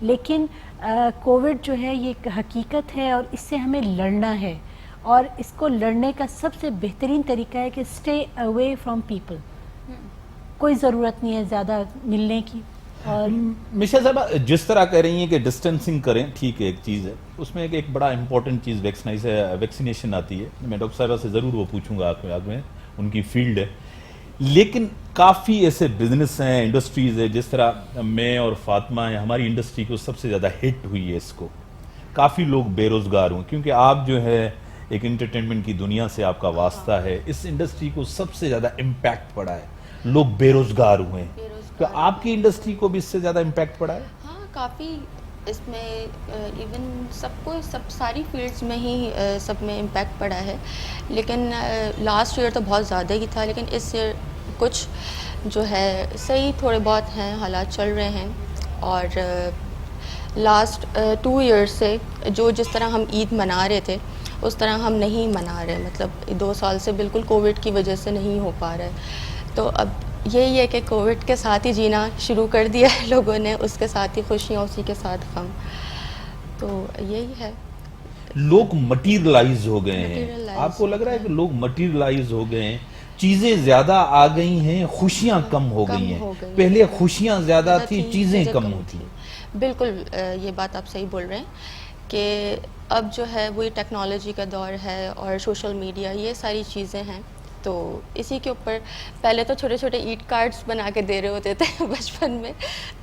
لیکن کووڈ جو ہے یہ ایک حقیقت ہے اور اس سے ہمیں لڑنا ہے, اور اس کو لڑنے کا سب سے بہترین طریقہ ہے کہ اسٹے اوے فرام پیپل. کوئی ضرورت نہیں ہے زیادہ ملنے کی. اور مشا صاحبہ جس طرح کہہ رہی ہیں کہ ڈسٹینسنگ کریں, ٹھیک ہے ایک چیز ہے, اس میں ایک بڑا امپورٹنٹ چیز ویکسینیشن آتی ہے. میں ڈاکٹر صاحبہ سے ضرور وہ پوچھوں گا آپ میں, ان کی فیلڈ ہے. لیکن کافی ایسے بزنس ہیں, انڈسٹریز ہے, جس طرح میں اور فاطمہ ہیں, ہماری انڈسٹری کو سب سے زیادہ ہٹ ہوئی ہے اس کو. کافی لوگ بے روزگار ہوئے کیونکہ آپ جو ہے ایک انٹرٹینمنٹ کی دنیا سے آپ کا واسطہ ہے. اس انڈسٹری کو سب سے زیادہ امپیکٹ پڑا ہے, لوگ بے روزگار ہوئے ہیں. تو آپ کی انڈسٹری کو بھی اس سے زیادہ امپیکٹ پڑا ہے؟ ہاں کافی, اس میں ایون سب ساری فیلڈز میں ہی سب میں امپیکٹ پڑا ہے. لیکن لاسٹ ایئر تو بہت زیادہ ہی تھا, لیکن اس ایئر کچھ جو ہے صحیح تھوڑے بہت ہیں, حالات چل رہے ہیں. اور لاسٹ 2 ایئرس سے جس طرح ہم عید منا رہے تھے اس طرح ہم نہیں منا رہے, مطلب 2 سال سے بالکل کووڈ کی وجہ سے نہیں ہو پا رہا ہے. تو اب یہی ہے کہ کووڈ کے ساتھ ہی جینا شروع کر دیا ہے لوگوں نے, اس کے ساتھ ہی خوشیاں, اسی کے ساتھ غم. تو یہی ہے, لوگ مٹیریلائز ہو گئے ہیں. آپ کو لگ رہا ہے کہ لوگ مٹیریلائز ہو گئے ہیں, چیزیں زیادہ آ گئی ہیں, خوشیاں کم ہو گئی ہیں. پہلے خوشیاں زیادہ تھی, چیزیں کم ہوتی. بالکل یہ بات آپ صحیح بول رہے ہیں کہ اب جو ہے وہی ٹیکنالوجی کا دور ہے اور سوشل میڈیا, یہ ساری چیزیں ہیں. تو اسی کے اوپر پہلے تو چھوٹے چھوٹے ایٹ کارڈز بنا کے دے رہے ہوتے تھے بچپن میں,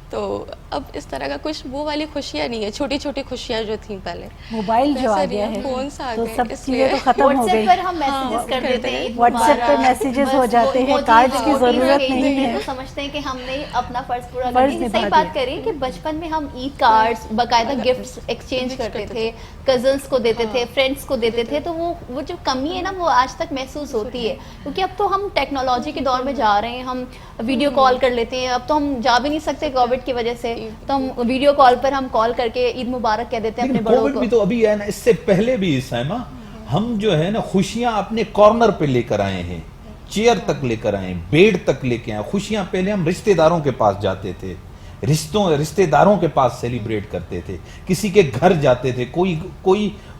تو اب اس طرح کا کچھ وہ والی خوشیاں نہیں ہے. چھوٹی چھوٹی خوشیاں جو تھیں پہلے, موبائل جو آ گیا ہے فون سے آ تو گئے, سب اس چیزیں لیے تو ختم ہو گئی. واٹس ایپ پر ہم میسیجز کر دیتے ہیں, واٹس ایپ پہ میسیجز ہو جاتے ہیں, کارڈز کی ضرورت نہیں ہے. تو سمجھتے ہیں کہ ہم نے اپنا فرض پورا کر دیا. صحیح بات کریں کہ بچپن میں ہم عید کارڈز باقاعدہ گفٹس ایکسچینج کرتے تھے, کزنس کو دیتے تھے, فرینڈس کو دیتے تھے. تو وہ جو کمی ہے نا وہ آج تک محسوس ہوتی ہے, کیونکہ اب تو ہم ٹیکنالوجی کے دور میں جا رہے ہیں. ہم ویڈیو کال کر لیتے ہیں, اب تو ہم جا بھی نہیں سکتے کووڈ کی وجہ سے, تو ہم ویڈیو کال پر ہم کال کر کے عید مبارک کہہ دیتے ہیں اپنے بڑوں کو. بھی تو ابھی ہے نا, اس سے پہلے بھی سائمہ ہم جو ہے نا خوشیاں اپنے کارنر پہ لے کر آئے ہیں, چیئر تک لے کر آئے, بیڈ تک لے کے آئے. خوشیاں پہلے ہم رشتہ داروں کے پاس جاتے تھے, رشتہ داروں کے پاس سیلیبریٹ کرتے تھے, کسی کے گھر جاتے تھے,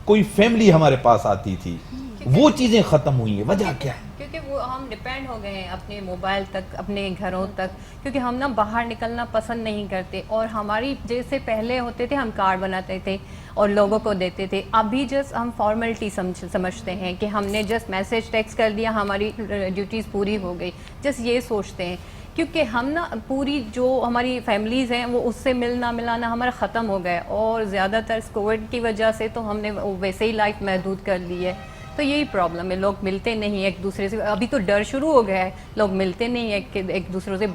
کوئی فیملی ہمارے پاس آتی تھی. وہ چیزیں ختم ہوئی ہیں. وجہ کیا ہے؟ کیونکہ وہ ہم ڈیپینڈ ہو گئے ہیں اپنے موبائل تک, اپنے گھروں تک, کیونکہ ہم نا باہر نکلنا پسند نہیں کرتے. اور ہماری جیسے پہلے ہوتے تھے ہم کارڈ بناتے تھے اور لوگوں کو دیتے تھے, ابھی جسٹ ہم فارمیلٹی سمجھتے ہیں کہ ہم نے جسٹ میسیج ٹیکسٹ کر دیا, ہماری ڈیوٹیز پوری ہو گئی, جسٹ یہ سوچتے ہیں. کیونکہ ہم نا پوری جو ہماری فیملیز ہیں وہ اس سے ملنا ملانا ہمارا ختم ہو گیا, اور زیادہ تر کووڈ کی وجہ سے تو ہم نے ویسے ہی لائف محدود کر لی ہے. تو یہی پرابلم ہے, لوگ ملتے نہیں ایک دوسرے سے. ابھی تو ڈر شروع ہو گیا ہے, لوگ ملتے نہیں ہیں, کہ ایک دوسرے سے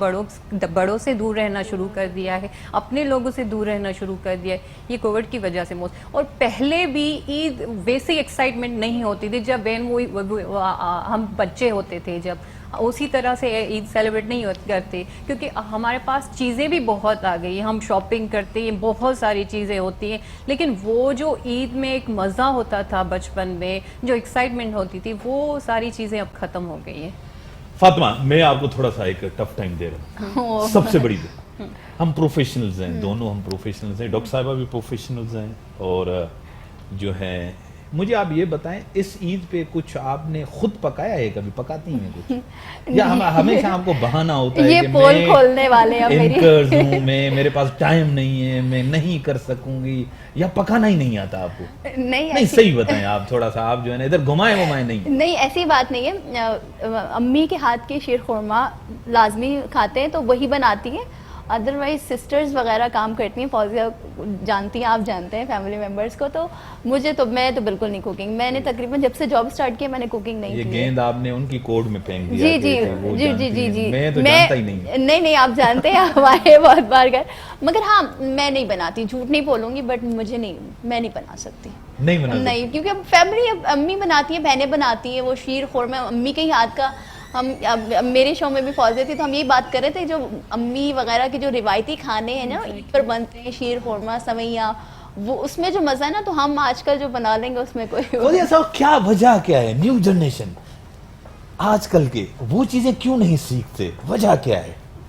بڑوں سے دور رہنا شروع کر دیا ہے, اپنے لوگوں سے دور رہنا شروع کر دیا ہے. یہ کووڈ کی وجہ سے اور پہلے بھی عید ویسے ایکسائٹمنٹ نہیں ہوتی تھی جب ہم بچے ہوتے تھے, جب اسی طرح سے عید سیلیبریٹ نہیں کرتے, کیونکہ ہمارے پاس چیزیں بھی بہت آ گئی ہیں, ہم شاپنگ کرتے ہیں, بہت ساری چیزیں ہوتی ہیں. لیکن وہ جو عید میں ایک مزہ ہوتا تھا بچپن میں, جو ایکسائٹمنٹ ہوتی تھی, وہ ساری چیزیں اب ختم ہو گئی ہیں. فاطمہ, میں آپ کو تھوڑا سا ایک ٹف ٹائم دے رہا ہوں. سب سے بڑی ہم پروفیشنلز ہیں, دونوں ہم پروفیشنلز ہیں, ڈاکٹر صاحبہ بھی پروفیشنلز ہیں, اور جو ہے مجھے آپ یہ بتائیں اس عید پہ کچھ آپ نے خود پکایا ہے, کبھی پکاتی ہیں کچھ, یا ہمیشہ آپ کو بہانہ ہوتا ہے یہ کہ پول کھولنے والے ہیں انکرز ہوں, میرے پاس ٹائم نہیں ہے, میں نہیں کر سکوں گی, یا پکانا ہی نہیں آتا آپ کو؟ نہیں صحیح بتائیں آپ, تھوڑا سا آپ جو ہے نا ادھر گھمائے نہیں, ایسی بات نہیں ہے. امی کے ہاتھ کی شیر خورما لازمی کھاتے ہیں تو وہی بناتی ہیں. ادروائز سسٹرز وغیرہ کام کرتی ہیں, فوزیہ جانتی ہیں, آپ جانتے ہیں فیملی ممبرس کو. تو میں تو بالکل نہیں کوکنگ, میں نے تقریباً جب سے جاب اسٹارٹ کیا میں نے کوکنگ نہیں کی. یہ گیند آپ نے ان کی کوڈ میں پھینک دیا. جی میں تو جانتا ہی نہیں, آپ جانتے ہیں ہمارے بہت بار گھر. مگر ہاں میں نہیں بناتی, جھوٹ نہیں بولوں گی, بٹ میں نہیں بنا سکتی, نہیں, کیونکہ اب فیملی امی بناتی ہیں, بہنیں بناتی ہیں, وہ شیر خورما امی کے ہی ہاتھ کا. ہم میرے شو میں بھی فوزیہ تھی تو ہم یہی بات کر رہے تھے, جو امی وغیرہ کے جو روایتی کھانے ہیں نا عید پر بنتے ہیں, شیر خورما, سویاں, وہ اس میں جو مزہ ہے نا, تو ہم آج کل جو بنا لیں گے اس میں کوئی کیا وجہ کیا ہے؟ نیو جنریشن آج کل کے وہ چیزیں کیوں نہیں سیکھتے, وجہ کیا ہے؟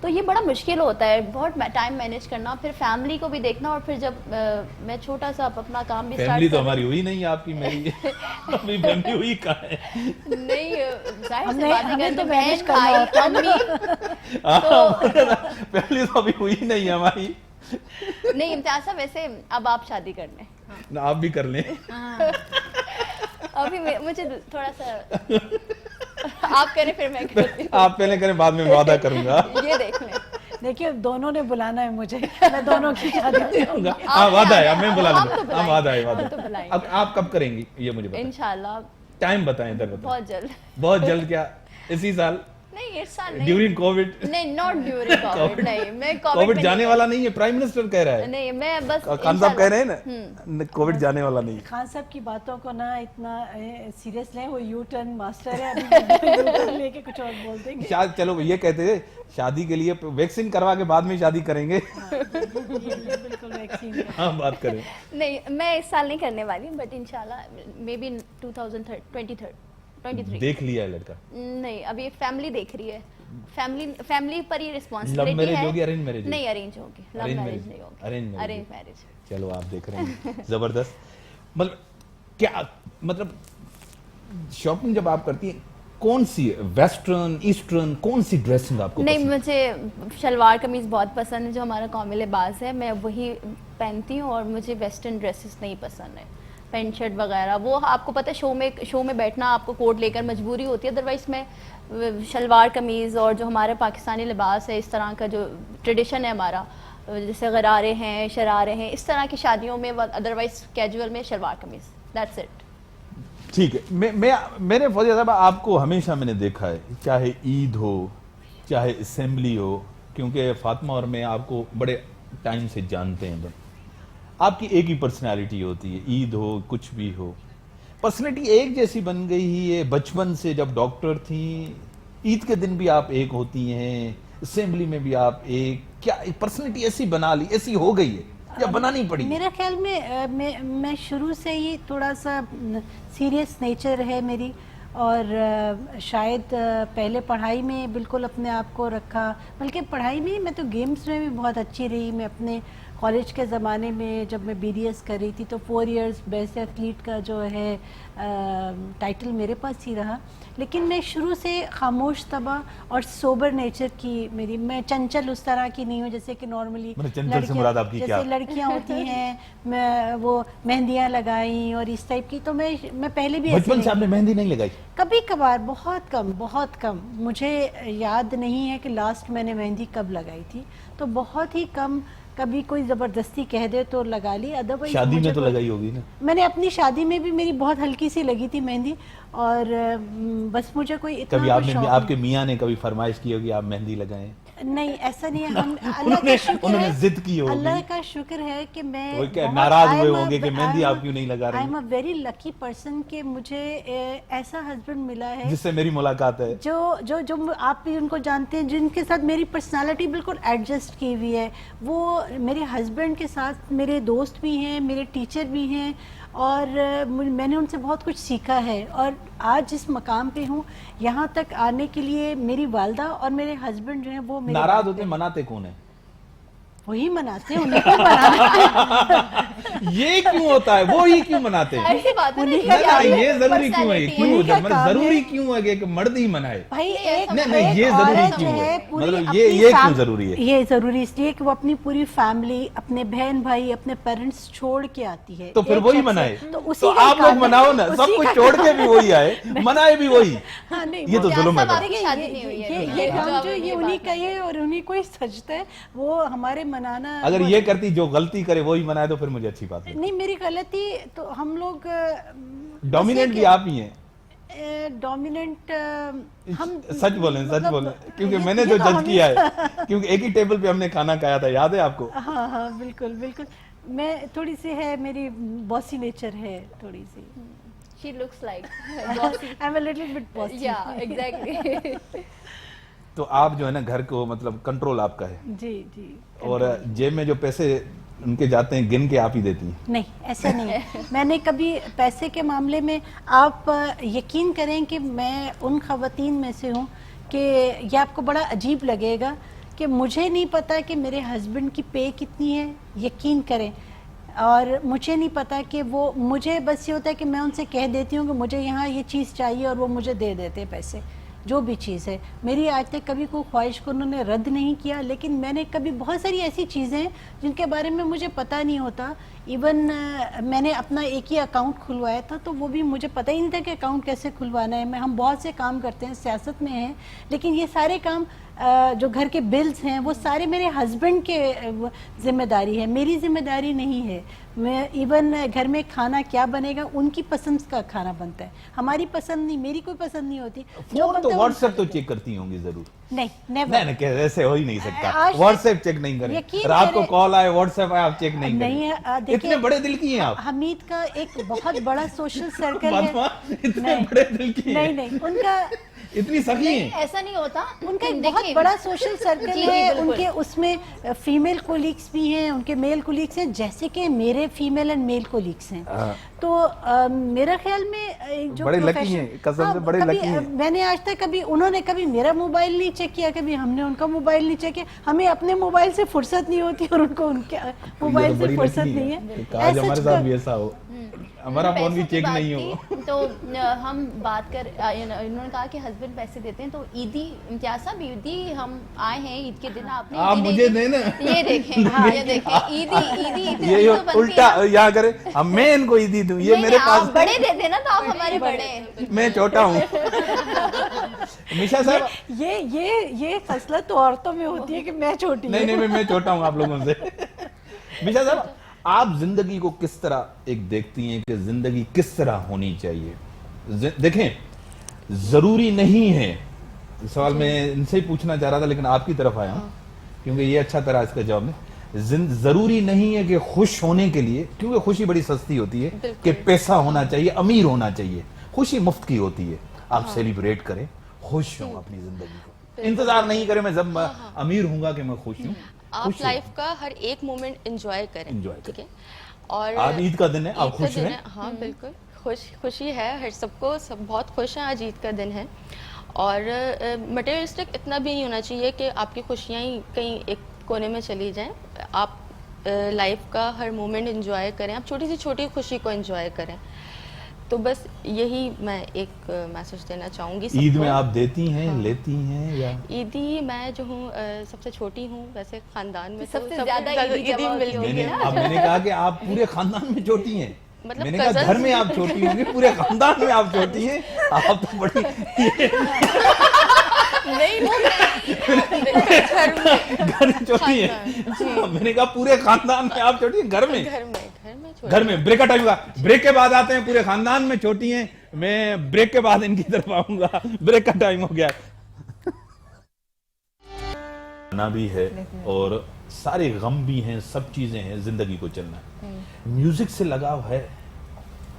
تو یہ بڑا مشکل ہوتا ہے بہت ٹائم مینیج کرنا, پھر فیملی کو بھی دیکھنا, اور پھر جب میں چھوٹا سا اپنا کام بھی فیملی تو ہماری ہوئی نہیں آپ کی, میری اپنی فیملی ہوئی کہاں ہے؟ نہیں ظاہر سی ہمیں بات ہے تو کہ manage بہن کرنا ہوتا بھائی امی فیملی تو ابھی ہوئی نہیں ہے ہماری. نہیں امتیاز صاحب ویسے اب آپ شادی کر لیں, آپ بھی کر لیں. ابھی مجھے تھوڑا سا آپ کریں پھر میں کرتی ہوں, آپ پہلے کریں بعد میں وعدہ کروں گا. یہ دیکھ لیں. دیکھیے دونوں نے بلانا ہے مجھے, میں دونوں کی شادی کروں گا. ہاں وعدہ ہے, میں بلا ہم لوں تو گا, ہاں وعدہ ہے, ہم وعدہ تو ہے. بلائیں اب آپ کب کریں گی یہ مجھے بتائیں, انشاءاللہ ٹائم بتائیں, ادھر بتائیں. بہت جلد. بہت جلد کیا اسی سال نہیں اس سال نہیں, ڈیورنگ کووڈ؟ نہیں ناٹ ڈیورنگ کووڈ, نہیں میں کووڈ جانے والا نہیں ہے, پرائم منسٹر کہہ رہا ہے. نہیں میں بس خان صاحب کہہ رہے ہیں نا کووڈ جانے والا نہیں. خان صاحب کی باتوں کو نہ اتنا سیریس لیں, وہ یو ٹرن ماسٹر ہے, ابھی لے کے کچھ اور بول دیں گے. چلو یہ کہتے ہیں شادی کے لیے ویکسین کروا کے بعد میں شادی کریں گے. بالکل ویکسین. ہاں بات کریں. نہیں میں اس سال نہیں کرنے والی ہوں, بٹ انشاءاللہ مے بی 2023 دیکھ لیا ہے لڑکا؟ نہیں ابھی فیملی دیکھ رہی ہے, فیملی پر ہی لو رسپانسبلٹی میرج ہے. ہوگی ارینج میرج؟ نہیں ارینج ہوگی, لو میرج نہیں ہوگی, ارینج میرج. چلو آپ دیکھ رہے ہیں, زبردست. مطلب کیا مطلب شاپنگ جب آپ کرتی ہیں کون سی ویسٹرن ایسٹرن کون سی ڈریسنگ آپ کو نہیں پسند؟ مجھے شلوار قمیض بہت پسند ہے, جو ہمارا قومی لباس ہے میں وہی پہنتی ہوں, اور مجھے ویسٹرن ڈریسز نہیں پسند ہے, پینٹ شرٹ وغیرہ. وہ آپ کو پتہ ہے شو میں بیٹھنا آپ کو کوٹ لے کر مجبوری ہوتی ہے, ادروائز میں شلوار قمیض اور جو ہمارے پاکستانی لباس ہے, اس طرح کا جو ٹریڈیشن ہے ہمارا, جیسے غرارے ہیں, شرارے ہیں, اس طرح کی شادیوں میں, ادروائز کیجول میں شلوار قمیض, دیٹس اٹ. ٹھیک ہے. میرے فوزیہ صاحب آپ کو ہمیشہ میں نے دیکھا ہے, چاہے عید ہو چاہے اسمبلی ہو, کیونکہ فاطمہ اور میں آپ کو بڑے ٹائم سے جانتے ہیں, آپ کی ایک ہی پرسنالٹی ہوتی ہے, عید ہو کچھ بھی ہو, پرسنالٹی ایک جیسی بن گئی ہے. بچپن سے جب ڈاکٹر تھیں, عید کے دن بھی آپ ایک ہوتی ہیں, اسمبلی میں بھی آپ ایک, کیا پرسنالٹی ایسی بنا لی, ایسی ہو گئی ہے یا بنانی پڑی؟ میرا خیال میں شروع سے ہی تھوڑا سا سیریس نیچر ہے میری, اور شاید پہلے پڑھائی میں بالکل اپنے آپ کو رکھا, بلکہ پڑھائی میں میں تو گیمز میں بھی بہت اچھی رہی. میں اپنے کالج کے زمانے میں جب میں بی ڈی ایس کر رہی تھی تو 4 ایئرز بیسٹ ایتھلیٹ کا جو ہے ٹائٹل میرے پاس ہی رہا. لیکن میں شروع سے خاموش طبع اور سوبر نیچر کی میری, میں چنچل اس طرح کی نہیں ہوں جیسے کہ نارملی جیسے لڑکیاں ہوتی ہیں, میں وہ مہندیاں لگائیں اور اس ٹائپ کی. تو میں پہلے بھی بچپن سے آپ نے مہندی نہیں لگائی؟ کبھی کبھار, بہت کم. مجھے یاد نہیں ہے کہ لاسٹ میں نے مہندی کب لگائی تھی, تو بہت ہی کم. کبھی کوئی زبردستی کہہ دے تو لگا لی, ادروائز شادی میں تو لگائی ہوگی نا؟ میں نے اپنی شادی میں بھی میری بہت ہلکی سی لگی تھی مہندی, اور بس مجھے کوئی اتنا کبھی آپ کے میاں نے کبھی فرمائش کی ہوگی آپ مہندی لگائیں؟ نہیں ایسا نہیں ہے. ہم اللہ کا شکر انہوں نے ہے, ضد کی ہوگی, اللہ کا شکر ہے کہ میں ناراض ہوئے ہوں گے کہ مہندی آپ کیوں نہیں لگا رہی. I am a very lucky person کہ مجھے ایسا ہسبینڈ ملا ہے جس سے میری ملاقات ہے, جو آپ بھی ان کو جانتے ہیں, جن کے ساتھ میری پرسنالٹی بالکل ایڈجسٹ کی ہوئی ہے. وہ میرے ہسبینڈ کے ساتھ میرے دوست بھی ہیں, میرے ٹیچر بھی ہیں, اور میں نے ان سے بہت کچھ سیکھا ہے. اور آج جس مقام پہ ہوں, یہاں تک آنے کے لیے میری والدہ اور میرے ہسبینڈ جو ہیں وہ میرے ناراض ہوتے مناتے کون ہیں؟ وہی مناتے ہیں, انہیں کو منانا. یہ کیوں ہوتا ہے, وہی کیوں مناتے ہیں؟ ایسی بات ہے یہ ضروری کیوں ہے, ضروری کیوں ہے کہ مرد ہی منائے؟ بھائی ایک نہیں یہ ضروری کیوں ہے, مطلب یہ کیوں ضروری ہے؟ یہ ضروری اس لیے کہ وہ اپنی پوری فیملی, اپنے بہن بھائی, اپنے پیرنٹس چھوڑ کے آتی ہے. تو پھر وہی منائے, تو آپ لوگ مناؤ نا, سب کچھ چھوڑ کے بھی وہی آئے, منائے بھی وہی. یہ تو ظلم ہے. یہ کام جو یہ انہیں کا ہے اور انہیں کو ہی سجتا ہے, وہ ہمارے منانا. اگر یہ کرتی جو غلطی کرے وہی منائے تو پھر مجھے اچھی بات ہے. نہیں میری غلطی تو ہم لوگ ڈومیننٹ بھی آپ ہی ہیں. ڈومیننٹ ہم سچ بولیں کیونکہ میں نے جو جج کیا ہے, کیونکہ ایک ہی ٹیبل پہ ہم نے کھانا کھایا تھا, یاد ہے آپ کو؟ ہاں بالکل. میں تھوڑی سی ہے, میری باسی نیچر ہے تھوڑی سی. She looks like I'm a little bit bossy. Yeah, exactly. تو آپ جو ہے نا گھر کو مطلب کنٹرول آپ کا ہے. جی. اور جیب میں جو پیسے ان کے جاتے ہیں گن کے آپ ہی دیتی ہیں؟ نہیں ایسا نہیں ہے. میں نے کبھی پیسے کے معاملے میں, آپ یقین کریں کہ میں ان خواتین میں سے ہوں کہ یہ آپ کو بڑا عجیب لگے گا کہ مجھے نہیں پتا کہ میرے ہسبینڈ کی پے کتنی ہے، یقین کریں، اور مجھے نہیں پتا کہ وہ، مجھے بس یہ ہوتا ہے کہ میں ان سے کہہ دیتی ہوں کہ مجھے یہاں یہ چیز چاہیے اور وہ مجھے دے دیتے پیسے، جو بھی چیز ہے. میری آج تک کبھی کوئی خواہش کو انہوں نے رد نہیں کیا، لیکن میں نے کبھی بہت ساری ایسی چیزیں ہیں جن کے بارے میں مجھے پتہ نہیں ہوتا. ایون میں نے اپنا ایک ہی اکاؤنٹ کھلوایا تھا تو وہ بھی مجھے پتہ ہی نہیں تھا کہ اکاؤنٹ کیسے کھلوانا ہے. ہم بہت سے کام کرتے ہیں، سیاست میں ہیں، لیکن یہ سارے کام جو گھر کے بلز ہیں وہ سارے میرے ہسبینڈ کے ذمہ داری ہے، میری ذمہ داری نہیں ہے. میں ایون گھر میں کھانا کیا بنے گا ان کی پسند کا کھانا بنتا ہے، ہماری پسند نہیں، میری کوئی پسند نہیں ہوتی. فون تو واٹس ایپ تو چیک کرتی ہوں گی ضرور. نہیں، نیور. نہیں ایسے ہو ہی نہیں سکتا. آج واٹس ایپ چیک نہیں کریں، یقین رات کو کریں- کال آئے واٹس ایپ آئے آپ چیک نہیں نہیں کریں. دیکھیں، اتنے بڑے دل کی ہیں آپ حمید کا ایک بہت بڑا سوشل سرکل ہے. فاطمہ، اتنے نہیں، بڑے دل کی ہیں، نہیں ان کا اتنی سخی ہیں. ایسا نہیں ہوتا. ان کا ایک بہت بڑا سوشل سرکل جی، ہے. بالکل. ان کے اس میں فیمیل کولیگس بھی ہیں، ان کے میل کولیگس ہیں، جیسے کہ میرے فیمیل اینڈ میل کولیگس ہیں. تو میرا خیال میں جو بڑے لکی profession- ہیں، قسم سے بڑے کبھی لکی ہیں. میں نے آج تک کبھی، انہوں نے کبھی میرا موبائل نہیں چیک کیا، کبھی ہم نے ان کا موبائل نہیں چیک کیا. ہمیں اپنے موبائل سے فرصت نہیں ہوتی اور ان کو ان کے موبائل سے فرصت نہیں ہے. کاش ہمارے ساتھ بھی ایسا ہو، ہمارا فون بھی پیسوں کی چیک بات نہیں کی ہو. تو ہم بات کر، انہوں نے کہا کہ ہسبینڈ پیسے دیتے ہیں، تو عیدی امتیاز صاحب، عیدی ہم آئے ہیں عید کے دن، آپ نے آپ عیدی مجھے نہیں دیں نا. دی. یہ دیکھیں، یہ دیکھیں، عیدی یہ تو بنتی الٹا ہے. یہاں کرے، اب میں ان کو عیدی دوں، یہ میرے آپ پاس بڑے دیتے نا، تو آپ ہمارے بڑے ہیں. میں چھوٹا ہوں. میشا صاحب، یہ خصلت تو عورتوں میں ہوتی ہے کہ میں چھوٹی ہوں. نہیں میں چھوٹا ہوں آپ لوگوں سے. میشا صاحب، آپ زندگی کو کس طرح ایک دیکھتی ہیں کہ زندگی کس طرح ہونی چاہیے؟ دیکھیں، ضروری نہیں ہے، سوال میں ان سے ہی پوچھنا چاہ رہا تھا لیکن آپ کی طرف آیا ہوں کیونکہ یہ اچھا طرح اس کا جواب ہے. ضروری نہیں ہے کہ خوش ہونے کے لیے، کیونکہ خوشی بڑی سستی ہوتی ہے، کہ پیسہ ہونا چاہیے، امیر ہونا چاہیے. خوشی مفت کی ہوتی ہے. آپ سیلیبریٹ کریں، خوش ہوں اپنی زندگی کو. انتظار نہیں کریں میں جب امیر ہوں گا کہ میں خوش ہوں. آپ لائف کا ہر ایک مومنٹ انجوائے کریں. ٹھیک ہے. اور آج عید کا دن ہے، آپ عید کا خوش دن ہیں؟ ہے، ہاں بالکل خوشی ہے ہر سب کو، سب بہت خوش ہیں. آج عید کا دن ہے اور مٹیریلسٹک اتنا بھی نہیں ہونا چاہیے کہ آپ کی خوشیاں ہی کہیں ایک کونے میں چلی جائیں. آپ لائف کا ہر مومنٹ انجوائے کریں، آپ چھوٹی سی چھوٹی خوشی کو انجوائے کریں. تو بس یہی میں ایک میسج دینا چاہوں گی سب کو. عید میں آپ دیتی ہیں، لیتی ہیں یا؟ عیدی میں جو ہوں سب سے چھوٹی ہوں ویسے خاندان میں، سب سے زیادہ عیدی جمع ہوتی ہوگی نا. اب میں نے کہا کہ آپ پورے خاندان میں چھوٹی ہیں. مطلب میں نے کہا گھر میں آپ چھوٹی ہوں گی، پورے خاندان میں آپ چھوٹی ہیں. آپ تو بڑی نہیں، گھر میں چھوٹی ہیں. میں نے کہا پورے خاندان میں آپ چھوٹی ہیں. گھر میں بریک کا ٹائم ہوگا، بریک کے بعد آتے ہیں. پورے خاندان میں چھوٹی ہیں. میں بریک کے بعد ان کی طرف آؤں گا. بریک کا ٹائم ہو گیا بھی ہے اور سارے غم بھی ہیں، سب چیزیں ہیں. زندگی کو چلنا ہے. میوزک سے لگاؤ ہے؟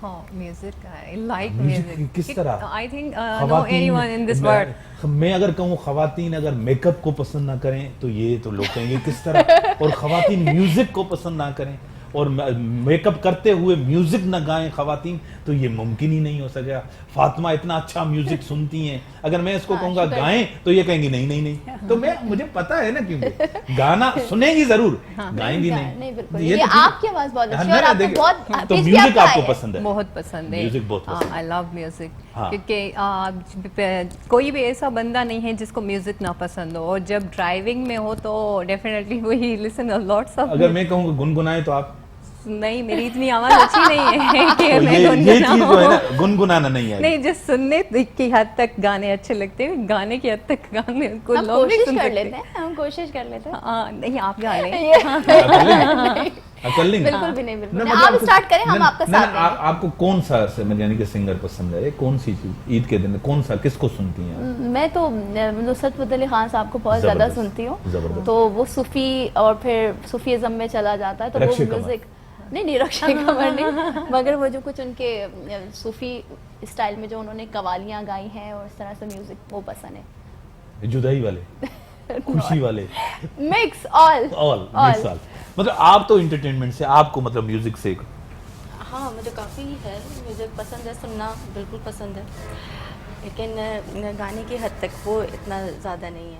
ہاں، music I like music music. کس طرح؟ I think no anyone in this world. میں اگر کہوں خواتین اگر میک اپ کو پسند نہ کریں تو یہ تو لوگ کہیں گے کس طرح، اور خواتین میوزک کو پسند نہ کریں اور میک اپ کرتے ہوئے میوزک نہ گائیں خواتین، تو یہ ممکن ہی نہیں ہو سکا. فاطمہ اتنا اچھا میوزک سنتی ہیں، اگر میں اس کو کہوں گا گائیں تو یہ کہیں گی نہیں. تو مجھے پتا ہے نا، کیونکہ گانا سنیں گی ضرور، گائیں گی نہیں. بالکل. یہ آپ کی آواز بہت اچھی ہے اور آپ کو بہت تو میوزک آپ کو پسند ہے؟ بہت پسند ہے. میوزک بہت پسند ہے. I love music. کیونکہ کوئی بھی ایسا بندہ نہیں ہے جس کو میوزک نہ پسند ہو، اور جب ڈرائیونگ میں ہو تو ڈیفینیٹلی وہی لسن لاٹس آف. اگر میں کہوں کہ گنگنائیں تو آپ؟ نہیں، میری اتنی آواز اچھی نہیں ہے کہ میں یہ چیز جو ہے گنگناؤں. نا، گنگنانا نہیں ہے. نہیں، جو سننے کی حد تک گانے اچھے لگتے ہیں، گانے کی حد تک گانے کو ہم لوگ نہیں کوشش سن کر سکتے. لیتے ہیں، ہم کوشش کر لیتے ہیں. ہاں، نہیں آپ گا لیں. بالکل بھی نہیں، بالکل. آپ اسٹارٹ کریں، ہم آپ کا ساتھ دیں گے. آپ کو کون سا یعنی کہ سنگر پسند ہے؟ کون سی چیز عید کے دن کون سا، کس کو سنتی ہیں؟ میں تو نصرت فتح علی خان صاحب کو بہت زیادہ سنتی ہوں. تو وہ صوفی اور پھر صوفیزم میں چلا جاتا ہے، تو وہ میوزک نہیں رکشا کمر نہیں، مگر وہ جو کچھ ان کے صوفی اسٹائل میں جو انہوں نے قوالیاں گائی ہیں اور اس طرح سے میوزک وہ پسند ہے. جدائی والے، خوشی والے، مکس آل. مطلب آپ تو انٹرٹینمنٹ سے، آپ کو مطلب میوزک سے؟ ہاں، مجھے کافی ہے، میوزک پسند ہے، سننا بالکل پسند ہے، لیکن گانے کی حد تک وہ اتنا زیادہ نہیں ہے.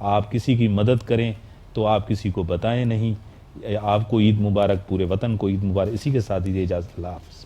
آپ کسی کی مدد کریں تو آپ کسی کو بتائیں نہیں. آپ کو عید مبارک, پورے وطن کو عید مبارک. اسی کے ساتھ ہی اجازت, اللہ حافظ.